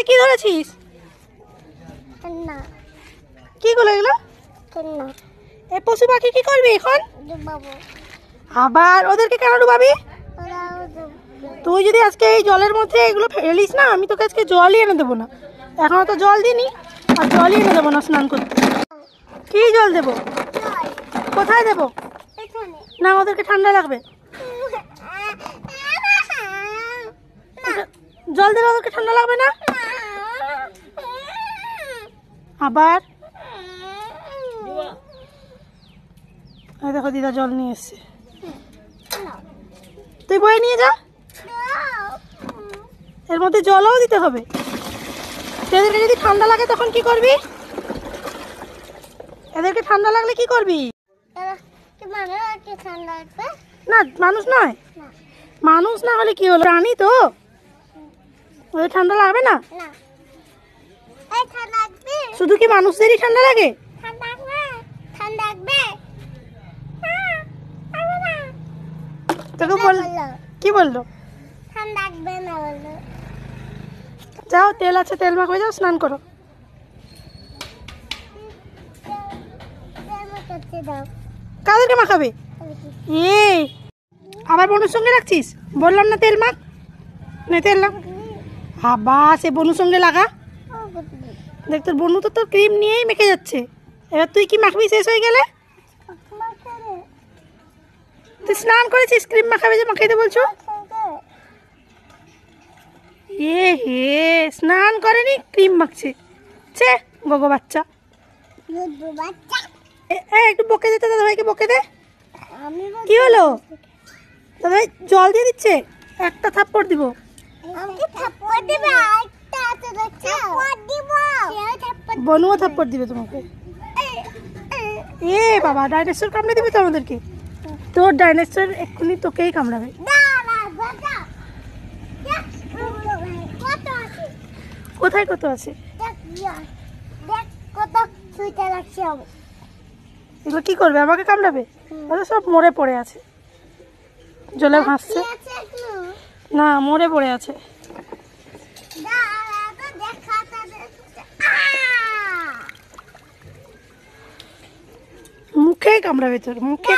হাতে কি ধরেছিস? কি গুলো এগুলো? এ পশু পাখি কি করবি এখন? আবার ওদেরকে কেন ডুবাবি? তুই যদি আজকে এই জলের মধ্যে এগুলো ফেলিস না, আমি তোকে আজকে জলই এনে দেবো না। এখনো তো জল দিইনি, আর জলই এনে দেবো না স্নান করতে। কি জল দেবো? কোথায় দেবো? না, ওদেরকে ঠান্ডা লাগবে। জল দিলে ওদেরকে ঠান্ডা লাগবে না? আবার দেখো দিদা জল নিয়ে এসছে, তুই বয়ে নিয়ে যা। এর মধ্যে জলও দিতে হবে। এদেরকে যদি ঠান্ডা লাগে তখন কি করবি? এদেরকে ঠান্ডা লাগলে কি করবি? না, মানুষ নয়। মানুষ না হলে কি হলো, প্রাণী তো, ওদের ঠান্ডা লাগবে না? শুধু কি মানুষদেরই ঠান্ডা লাগে? তোকে বল, কি বললো? যাও, তেল আছে, তেল মাখবে, যাও স্নান করো। কাদেরকে মাখাবে? আবার বনুর সঙ্গে রাখছিস? বললাম না তেল মাখ, না তেল লাগ। আবার সে বনুর সঙ্গে লাগা। দেখ, তোর বনু তো তোর ক্রিম নিয়েই মেখে যাচ্ছে। এবার তুই কি মাখবি শেষ হয়ে গেলে? তুই স্নান করেছিস, ক্রিম মাখাবে যে মাখাইতে বলছো? হে, স্নান করেনি ক্রিম মাখছে। ছে গগো বাচ্চা। একটু বকে দে তো দাদাভাইকে, বকে দে। কি হলো? দাদাভাই জল দিয়ে দিচ্ছে, একটা থাপ্পড় দিব। বনুও থাপ্পড় দিবে তোমাকে। এ বাবা, ডাইনোসর কামড়ে দিবে তো আমাদেরকে। তোর ডাইনোসর এক্ষুনি তোকেই কামড়াবে। কোথায় কত আছে? এগুলো কি করবে? আমাকে কামড়াবে? ওরা সব মরে পড়ে আছে, জলে ভাসছে। না, মরে পড়ে আছে। মুখে কামড়াবে তোর, মুখে।